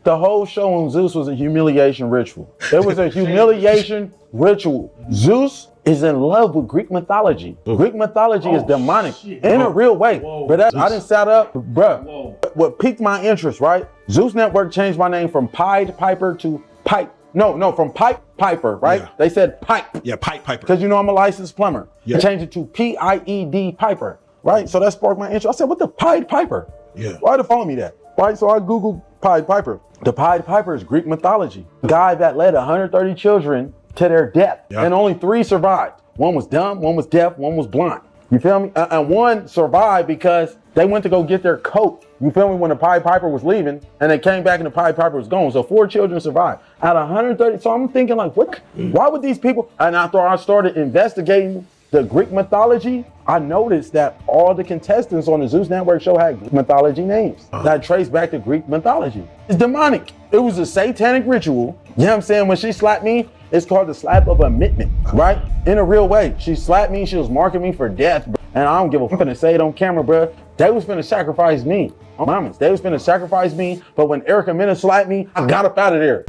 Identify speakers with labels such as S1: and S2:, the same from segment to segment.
S1: The whole show on Zeus was a humiliation ritual. It was a humiliation ritual. Zeus is in love with Greek mythology. Greek mythology is demonic in a real way. But I didn't set up, bruh. What piqued my interest, right? Zeus Network changed my name from Pied Piper to Pipe. No, from Pipe Piper, right? Yeah. They said Pipe.
S2: Yeah, Pipe Piper.
S1: Because you know I'm a licensed plumber. Yeah. They changed it to Pied Piper, right? So that sparked my interest. I said, what the Pied Piper?
S2: Yeah.
S1: Why to follow me that? Right? So I Googled Pied Piper. The Pied Piper is Greek mythology. The guy that led 130 children to their death, and only 3 survived. One was dumb, one was deaf, one was blind. You feel me? And one survived because they went to go get their coat. You feel me? When the Pied Piper was leaving, and they came back and the Pied Piper was gone. So 4 children survived out of 130. So I'm thinking like, what? Why would these people? And after I started investigating the Greek mythology, I noticed that all the contestants on the Zeus Network show had Greek mythology names that trace back to Greek mythology. It's demonic. It was a satanic ritual. You know what I'm saying? When she slapped me, it's called the slap of admittment, right? In a real way. She slapped me, she was marking me for death, bro. And I don't give a fuck. I'm finna say it on camera, bro. They was finna sacrifice me. Mamas, they was finna sacrifice me, but when Erica Mena slapped me, I got up out of there.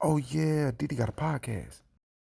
S3: Oh yeah, Didi got a podcast.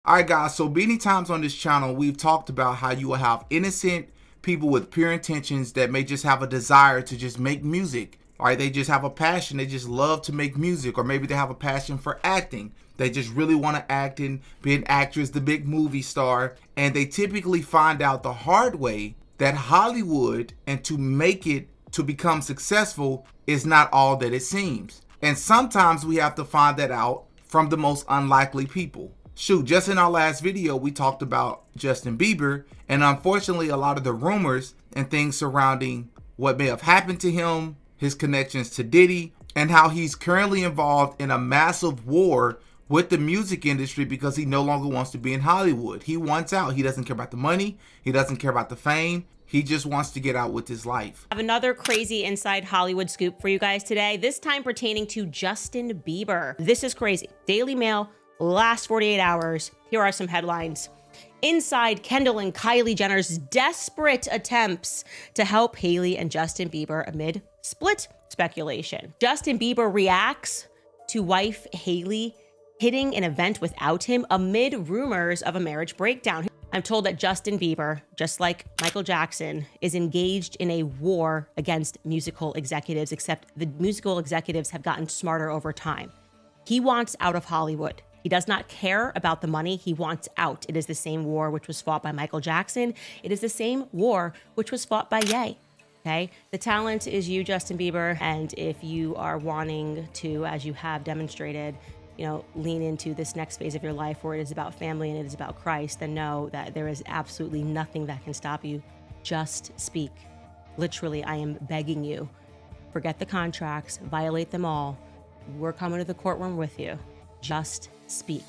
S4: All right, guys, so many times on this channel, we've talked about how you will have innocent people with pure intentions that may just have a desire to just make music. All right, they just have a passion. They just love to make music, or maybe they have a passion for acting. They just really want to act and be an actress, the big movie star. And they typically find out the hard way that Hollywood, and to make it to become successful, is not all that it seems. And sometimes we have to find that out from the most unlikely people. Shoot, just in our last video, we talked about Justin Bieber, and unfortunately, a lot of the rumors and things surrounding what may have happened to him, his connections to Diddy, and how he's currently involved in a massive war with the music industry because he no longer wants to be in Hollywood. He wants out. He doesn't care about the money. He doesn't care about the fame. He just wants to get out with his life.
S5: I have another crazy inside Hollywood scoop for you guys today, this time pertaining to Justin Bieber. This is crazy. Daily Mail, last 48 hours. Here are some headlines. Inside Kendall and Kylie Jenner's desperate attempts to help Hailey and Justin Bieber amid split speculation. Justin Bieber reacts to wife Hailey hitting an event without him amid rumors of a marriage breakdown. I'm told that Justin Bieber, just like Michael Jackson, is engaged in a war against musical executives, except the musical executives have gotten smarter over time. He wants out of Hollywood. He does not care about the money. He wants out. It is the same war which was fought by Michael Jackson. It is the same war which was fought by Ye. Okay? The talent is you, Justin Bieber. And if you are wanting to, as you have demonstrated, lean into this next phase of your life where it is about family and it is about Christ, then know that there is absolutely nothing that can stop you. Just speak. Literally, I am begging you. Forget the contracts, violate them all. We're coming to the courtroom with you. Just speak.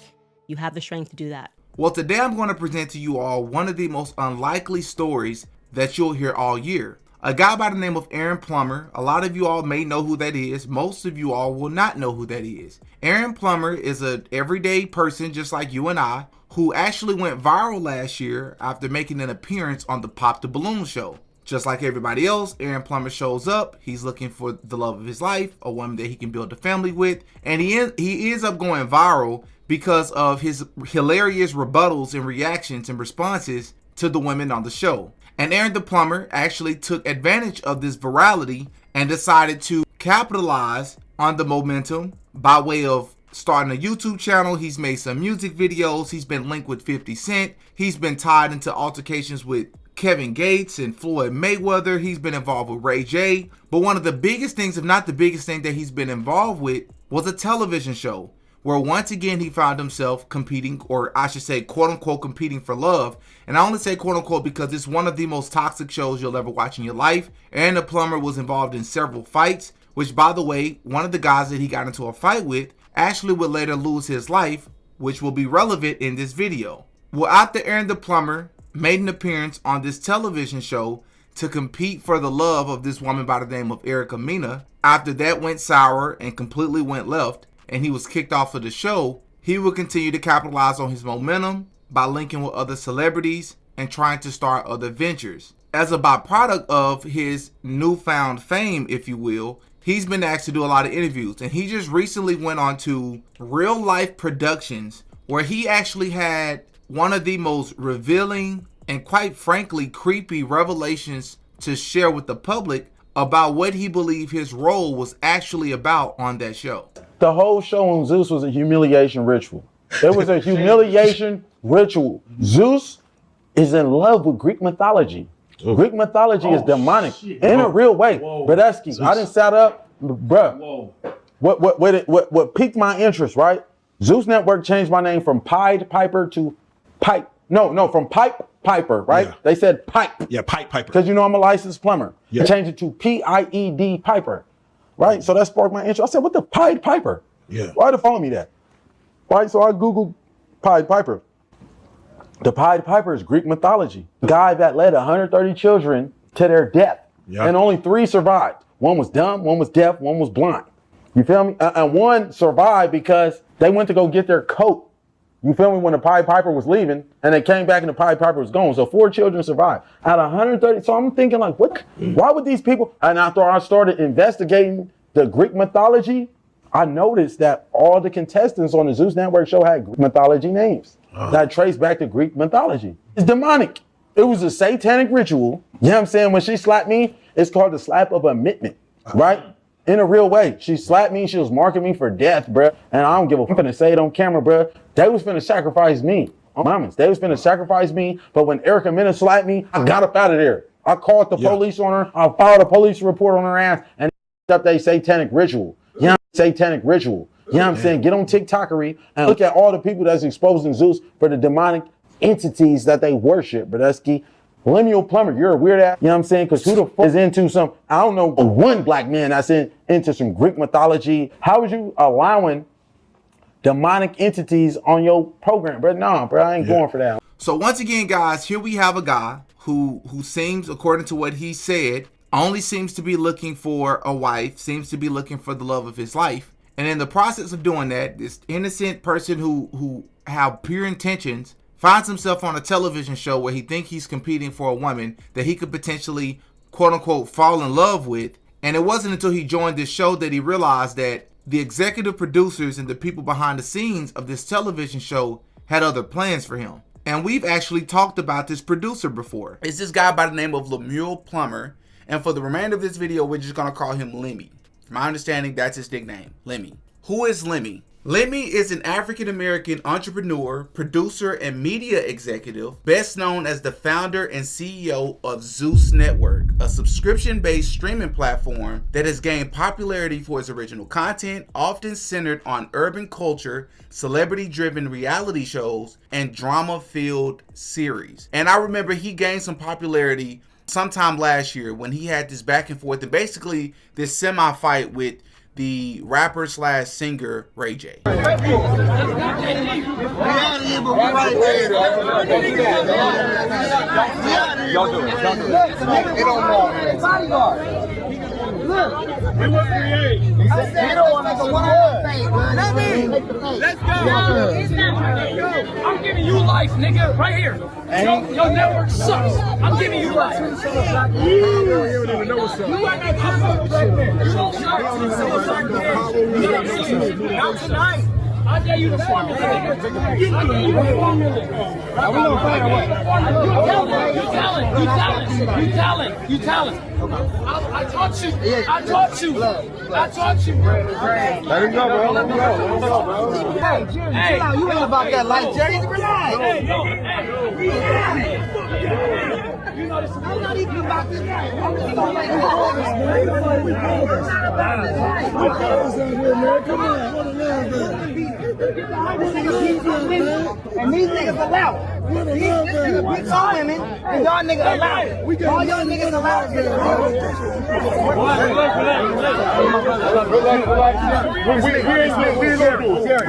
S5: You have the strength to do that.
S4: Well, today I'm going to present to you all one of the most unlikely stories that you'll hear all year. A guy by the name of Aaron Plummer. A lot of you all may know who that is. Most of you all will not know who that is. Aaron Plummer is an everyday person just like you and I, who actually went viral last year after making an appearance on the Pop the Balloon show. Just like everybody else, Aaron Plummer shows up. He's looking for the love of his life, a woman that he can build a family with, and he ends up going viral because of his hilarious rebuttals and reactions and responses to the women on the show. And Aaron the Plumber actually took advantage of this virality and decided to capitalize on the momentum by way of starting a YouTube channel. He's made some music videos. He's been linked with 50 Cent. He's been tied into altercations with Kevin Gates and Floyd Mayweather. He's been involved with Ray J. But one of the biggest things, if not the biggest thing that he's been involved with, was a television show where once again he found himself competing, or I should say quote unquote competing for love. And I only say quote unquote because it's one of the most toxic shows you'll ever watch in your life. Aaron the Plumber was involved in several fights, which by the way, one of the guys that he got into a fight with actually would later lose his life, which will be relevant in this video. Well, after Aaron the Plumber made an appearance on this television show to compete for the love of this woman by the name of Erica Mena, after that went sour and completely went left and he was kicked off of the show, he will continue to capitalize on his momentum by linking with other celebrities and trying to start other ventures. As a byproduct of his newfound fame, if you will, he's been asked to do a lot of interviews, and he just recently went on to Real Life Productions, where he actually had one of the most revealing and quite frankly creepy revelations to share with the public about what he believed his role was actually about on that show.
S1: The whole show on Zeus was a humiliation ritual. It was a humiliation ritual. Zeus is in love with Greek mythology. Greek mythology is demonic in a real way. Brodesky, I didn't sat up, bruh. What piqued my interest, right? Zeus Network changed my name from Pied Piper to Pipe. No, from Pipe Piper, right?
S3: Yeah.
S1: They said Pipe.
S3: Yeah, Pipe Piper.
S1: Because you know I'm a licensed plumber.
S3: Yeah.
S1: I changed it to Pied Piper, right? So that sparked my interest. I said, what the Pied Piper?
S3: Yeah.
S1: Why did follow me that? Right, so I Googled Pied Piper. The Pied Piper is Greek mythology. The guy that led 130 children to their death.
S3: Yeah.
S1: And only 3 survived. One was dumb, one was deaf, one was blind. You feel me? And one survived because they went to go get their coat. You feel me? When the Pied Piper was leaving, and they came back and the Pied Piper was gone. So 4 children survived out of 130. So I'm thinking like, what? Why would these people? And after I started investigating the Greek mythology, I noticed that all the contestants on the Zeus Network show had Greek mythology names that trace back to Greek mythology. It's demonic. It was a satanic ritual. You know what I'm saying? When she slapped me, it's called the slap of admittment, right? In a real way. She slapped me. She was marking me for death, bruh. And I don't give a fuck. I'm finna say it on camera, bruh. They was finna sacrifice me. Mamas, they was finna sacrifice me. But when Erica Mena slapped me, I got up out of there. I called the police on her. I filed a police report on her ass and up they satanic ritual. You know, satanic ritual. You know what I'm saying? Get on TikTokery and look at all the people that's exposing Zeus for the demonic entities that they worship, Brodesky. Lemuel Plumber, you're a weird ass. You know what I'm saying? Because who the fuck is into some, I don't know, one black man that's into some Greek mythology. How is you allowing demonic entities on your program? Bro, nah, bro, I ain't going for that.
S4: So once again, guys, here we have a guy who seems, according to what he said, only seems to be looking for a wife, seems to be looking for the love of his life. And in the process of doing that, this innocent person who have pure intentions finds himself on a television show where he thinks he's competing for a woman that he could potentially, quote unquote, fall in love with. And it wasn't until he joined this show that he realized that the executive producers and the people behind the scenes of this television show had other plans for him. And we've actually talked about this producer before. It's this guy by the name of Lemuel Plummer. And for the remainder of this video, we're just going to call him Lemmy. From my understanding, that's his nickname, Lemmy. Who is Lemmy? Lemmy is an African-American entrepreneur, producer, and media executive, best known as the founder and CEO of Zeus Network, a subscription-based streaming platform that has gained popularity for its original content, often centered on urban culture, celebrity-driven reality shows, and drama-filled series. And I remember he gained some popularity sometime last year when he had this back and forth and basically this semi-fight with the rapper slash singer Ray J.
S2: Let's go. I'm giving you life, nigga, right here. Your network sucks. I'm giving you life. You don't even know what's up. You not tonight. I dare you to formulate. I dare you to formulate. You talent. I taught you.
S3: Let him go, bro. Let him go, bro.
S2: Hey, you ain't about that life, Jerry. Relax. Hey, yo, you know this is I'm not even about this life. I'm just about like and these niggas allow it.
S6: We saw women, and y'all niggas allow it. All y'all niggas allow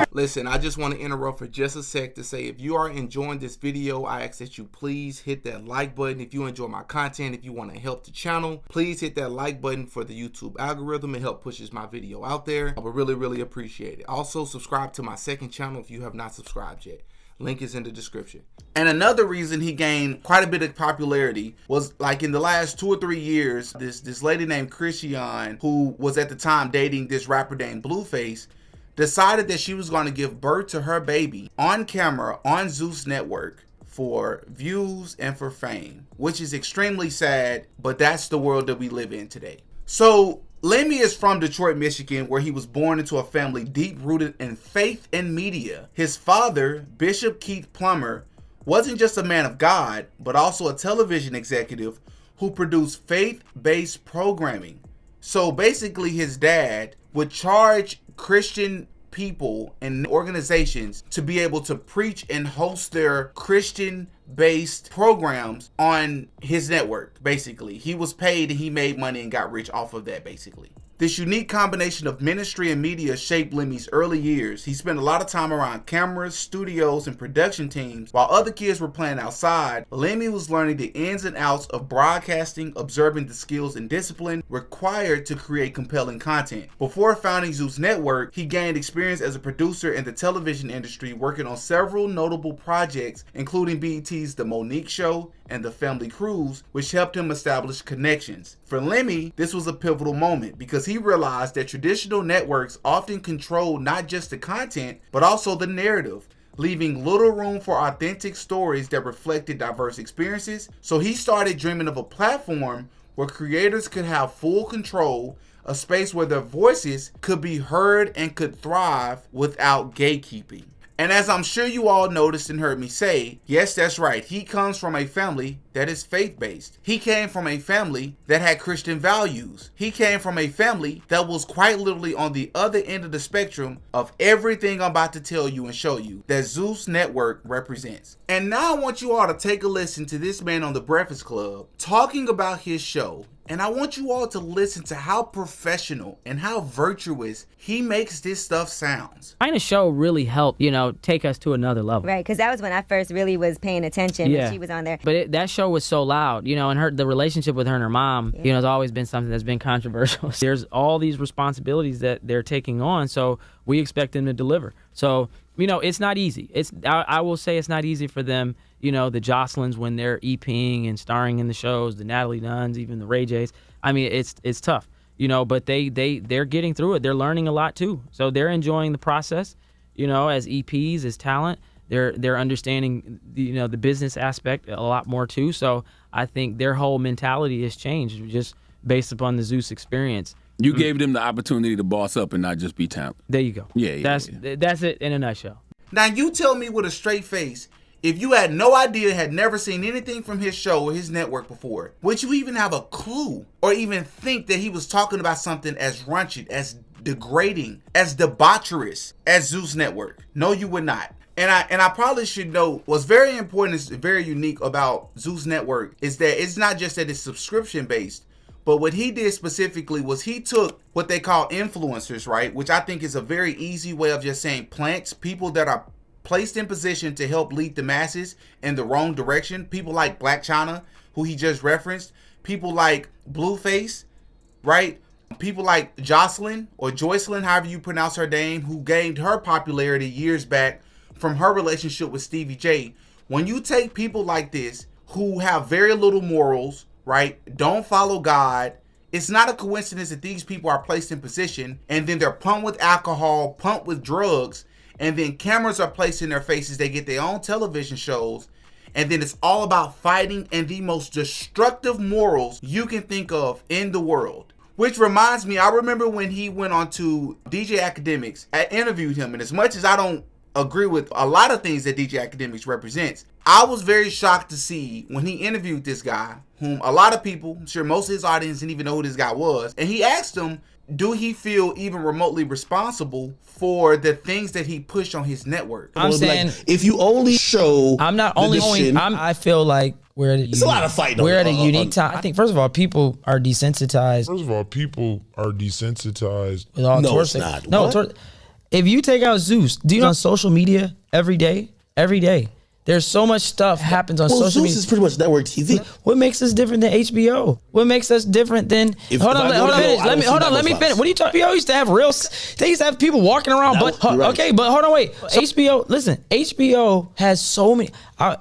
S6: it.
S4: Listen, I just want to interrupt for just a sec to say if you are enjoying this video, I ask that you please hit that like button. If you enjoy my content, if you want to help the channel, please hit that like button for the YouTube algorithm. It helps pushes my video out there. I would really, really appreciate it. Also, subscribe to my second channel if you have not subscribed yet. Link is in the description. And another reason he gained quite a bit of popularity was like in the last 2 or 3 years, this lady named Christiane, who was at the time dating this rapper named Blueface, decided that she was going to give birth to her baby on camera on Zeus Network for views and for fame, which is extremely sad, but that's the world that we live in today. So Lemmy is from Detroit, Michigan, where he was born into a family deep-rooted in faith and media. His father, Bishop Keith Plummer, wasn't just a man of God, but also a television executive who produced faith-based programming. So basically his dad would charge Christian people and organizations to be able to preach and host their Christian-based programs on his network. Basically, he was paid and he made money and got rich off of that, basically. This unique combination of ministry and media shaped Lemmy's early years. He spent a lot of time around cameras, studios, and production teams. While other kids were playing outside, Lemmy was learning the ins and outs of broadcasting, observing the skills and discipline required to create compelling content. Before founding Zeus Network, he gained experience as a producer in the television industry, working on several notable projects, including BET's The Monique Show and The Family Cruise, which helped him establish connections. For Lemmy, this was a pivotal moment because he realized that traditional networks often control not just the content, but also the narrative, leaving little room for authentic stories that reflected diverse experiences. So he started dreaming of a platform where creators could have full control, a space where their voices could be heard and could thrive without gatekeeping. And as I'm sure you all noticed and heard me say, yes, that's right, he comes from a family that is faith-based. He came from a family that had Christian values. He came from a family that was quite literally on the other end of the spectrum of everything I'm about to tell you and show you that Zeus Network represents. And now I want you all to take a listen to this man on The Breakfast Club talking about his show. And I want you all to listen to how professional and how virtuous he makes this stuff sounds.
S7: Kind of show really helped, take us to another level.
S8: Right, because that was when I first really was paying attention when she was on there.
S7: But that show was so loud, and the relationship with her and her mom, has always been something that's been controversial. There's all these responsibilities that they're taking on, so we expect them to deliver. So, it's not easy. I will say it's not easy for them. The Jocelyn's when they're EPing and starring in the shows, the Natalie Nunns, even the Ray J's. I mean, it's tough, but they're getting through it. They're learning a lot too. So they're enjoying the process, as EPs, as talent. They're understanding the business aspect a lot more too. So I think their whole mentality has changed just based upon the Zeus experience.
S9: You gave them the opportunity to boss up and not just be talent.
S7: There you go. That's it in a nutshell.
S4: Now you tell me with a straight face, if you had no idea, had never seen anything from his show or his network before, would you even have a clue or even think that he was talking about something as raunchy, as degrading, as debaucherous as Zeus Network? No, you would not. And I probably should know what's very important, is very unique about Zeus Network is that it's not just that it's subscription based, but what he did specifically was he took what they call influencers, right? Which I think is a very easy way of just saying plants, people that are placed in position to help lead the masses in the wrong direction. People like Black China, who he just referenced. People like Blueface, right? People like Jocelyn or Joycelyn, however you pronounce her name, who gained her popularity years back from her relationship with Stevie J. When you take people like this who have very little morals, right? Don't follow God. It's not a coincidence that these people are placed in position and then they're pumped with alcohol, pumped with drugs, and then cameras are placed in their faces. They get their own television shows. And then it's all about fighting and the most destructive morals you can think of in the world. Which reminds me, I remember when he went on to DJ Academics, I interviewed him. And as much as I don't agree with a lot of things that DJ Academics represents, I was very shocked to see when he interviewed this guy, whom a lot of people, I'm sure most of his audience didn't even know who this guy was. And he asked him, do he feel even remotely responsible for the things that he pushed on his network?
S10: I'm saying, if you only show, I'm not only showing. I feel like we're at
S11: it's a lot of fighting.
S10: We're at a unique time. I think first of all, people are desensitized. With all
S11: no, it's not.
S10: No, if you take out Zeus, do you know on social media every day? There's so much stuff happens on social
S11: Zeus
S10: media.
S11: Is pretty much network TV.
S10: What makes us different than HBO? What makes us different than? Hold on, let me finish. What are you talking? HBO used to have they used to have people walking around. Okay, but hold on, wait. HBO, listen. HBO has so many.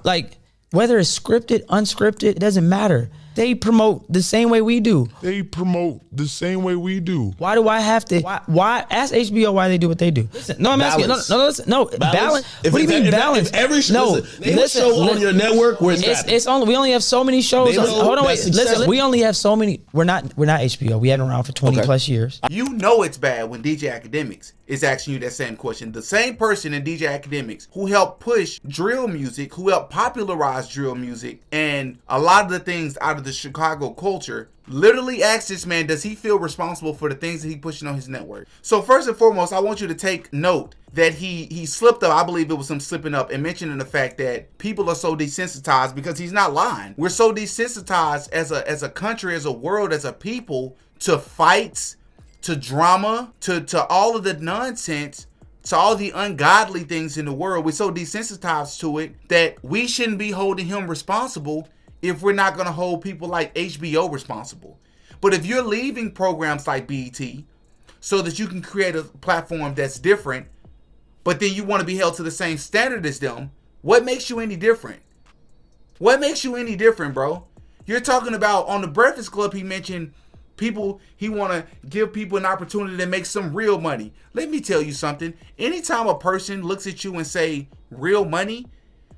S10: Like whether it's scripted, unscripted, it doesn't matter. They promote the same way we do.
S3: They promote the same way we do.
S10: Why do I have to? Why ask HBO why they do what they do? Listen, no, I'm asking. No, balance. What do you mean balance?
S11: Every show, show on your network where
S10: it's only we only have so many shows. Hold on, wait. Listen, we only have so many. We're not HBO. We haven't been around for 20 plus years.
S4: You know it's bad when DJ Academics is asking you that same question. The same person in DJ Academics who helped push drill music, who helped popularize drill music, and a lot of the things out of the Chicago culture, literally asked this man, does he feel responsible for the things that he pushing on his network? So first and foremost, I want you to take note that he slipped up. I believe it was him slipping up and mentioning the fact that people are so desensitized, because he's not lying. We're so desensitized as a country, as a world, as a people, to fights, to drama, to all of the nonsense, to all the ungodly things in the world. We're so desensitized to it that we shouldn't be holding him responsible if we're not going to hold people like HBO responsible. But if you're leaving programs like BET so that you can create a platform that's different, but then you want to be held to the same standard as them, what makes you any different? What makes you any different, bro? You're talking about on the Breakfast Club, he mentioned people, he want to give people an opportunity to make some real money. Let me tell you something. Anytime a person looks at you and say, real money,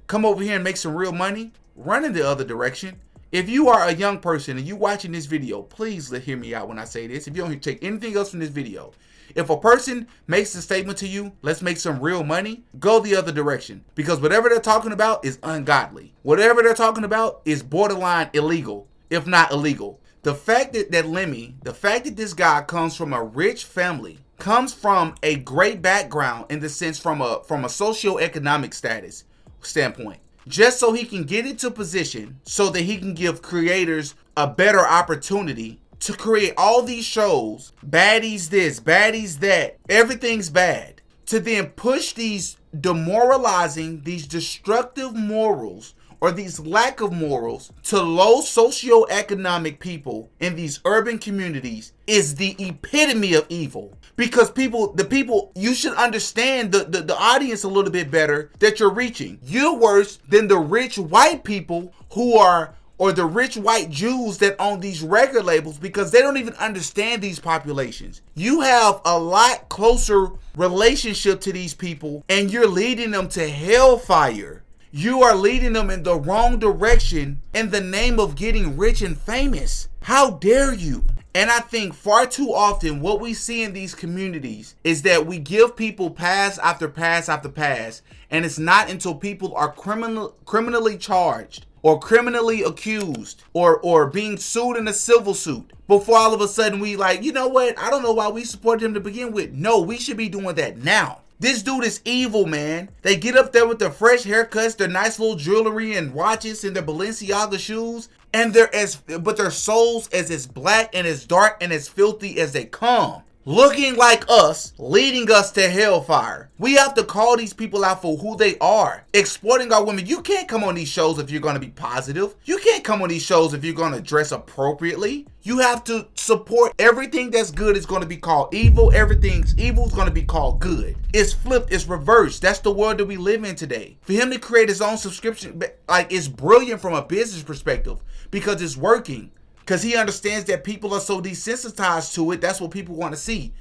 S4: come over here and make some real money, run in the other direction. If you are a young person and you watching this video, please hear me out when I say this. If you don't take anything else from this video, if a person makes a statement to you, let's make some real money, go the other direction. Because whatever they're talking about is ungodly. Whatever they're talking about is borderline illegal, if not illegal. The fact that the fact that this guy comes from a rich family, comes from a great background in the sense from a socioeconomic standpoint, just so he can get into position so that he can give creators a better opportunity to create all these shows, baddies this, baddies that, everything's bad, to then push these demoralizing, these destructive morals, or these lack of morals to low socioeconomic people in these urban communities is the epitome of evil. Because you should understand the audience a little bit better that you're reaching. You're worse than the rich white people or the rich white Jews that own these record labels, because they don't even understand these populations. You have a lot closer relationship to these people, and you're leading them to hellfire. You are leading them in the wrong direction in the name of getting rich and famous. How dare you? And I think far too often what we see in these communities is that we give people pass after pass after pass, and it's not until people are criminally charged or criminally accused or being sued in a civil suit before all of a sudden we like, you know what? I don't know why we supported him to begin with. No, we should be doing that now. This dude is evil, man. They get up there with their fresh haircuts, their nice little jewelry and watches and their Balenciaga shoes, and but their souls as black and as dark and as filthy as they come. Looking like us, leading us to hellfire. We have to call these people out for who they are. Exploiting our women. You can't come on these shows if you're going to be positive. You can't come on these shows if you're going to dress appropriately. You have to support everything that's good is going to be called evil. Everything's evil is going to be called good. It's flipped. It's reversed. That's the world that we live in today. For him to create his own subscription, like, it's brilliant from a business perspective because it's working. Because he understands that people are so desensitized to it. That's what people want to see.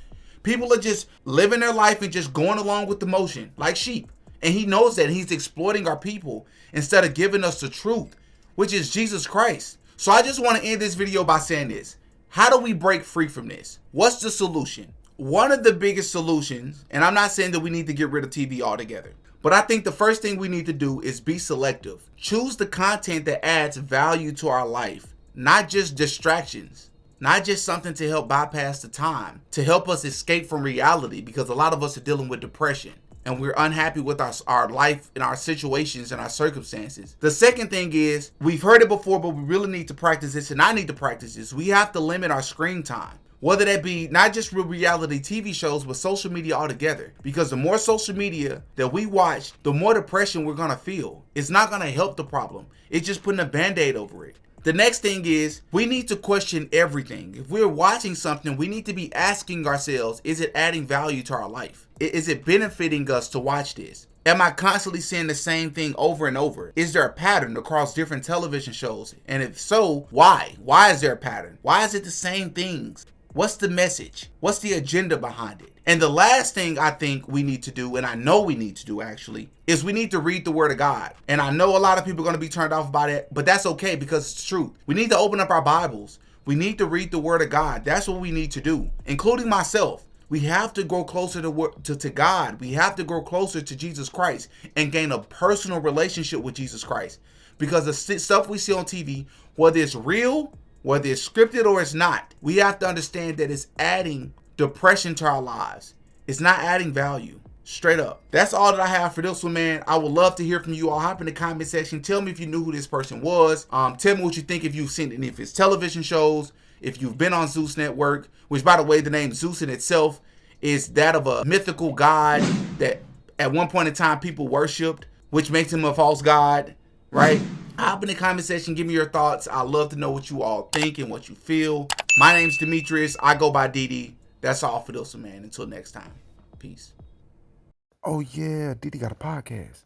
S4: People are just living their life and just going along with the motion like sheep. And he knows that he's exploiting our people instead of giving us the truth, which is Jesus Christ. So I just want to end this video by saying this. How do we break free from this? What's the solution? One of the biggest solutions, and I'm not saying that we need to get rid of TV altogether, but I think the first thing we need to do is be selective. Choose the content that adds value to our life. Not just distractions. not just something to help bypass the time, to help us escape from reality, because a lot of us are dealing with depression and we're unhappy with our life and our situations and our circumstances. The second thing is, we've heard it before, but we really need to practice this, and I need to practice this. We have to limit our screen time. Whether that be not just real reality TV shows, but social media altogether. Because the more social media that we watch, the more depression we're gonna feel. It's not gonna help the problem. It's just putting a band-aid over it. The next thing is, we need to question everything. If we're watching something, we need to be asking ourselves, is it adding value to our life? Is it benefiting us to watch this? Am I constantly seeing the same thing over and over? Is there a pattern across different television shows? And if so, why? Why is there a pattern? Why is it the same things? What's the message? What's the agenda behind it? And the last thing I think we need to do, and I know we need to do actually, is we need to read the Word of God. And I know a lot of people are going to be turned off by that, but that's okay because it's truth. We need to open up our Bibles. We need to read the Word of God. That's what we need to do, including myself. We have to grow closer to God. We have to grow closer to Jesus Christ and gain a personal relationship with Jesus Christ. Because the stuff we see on TV, whether it's real, whether it's scripted or it's not, we have to understand that it's adding depression to our lives. It's not adding value. Straight up. That's all that I have for this one, man. I would love to hear from you all. Hop in the comment section. Tell me if you knew who this person was. Tell me what you think if you've seen any of his television shows, if you've been on Zeus Network, which, by the way, the name Zeus in itself is that of a mythical god that at one point in time people worshipped, which makes him a false god, right? Hop in the comment section, give me your thoughts. I'd love to know what you all think and what you feel. My name's Demetrius. I go by Didi. That's all for this one, man. Until next time. Peace.
S3: Oh yeah, Didi got a podcast.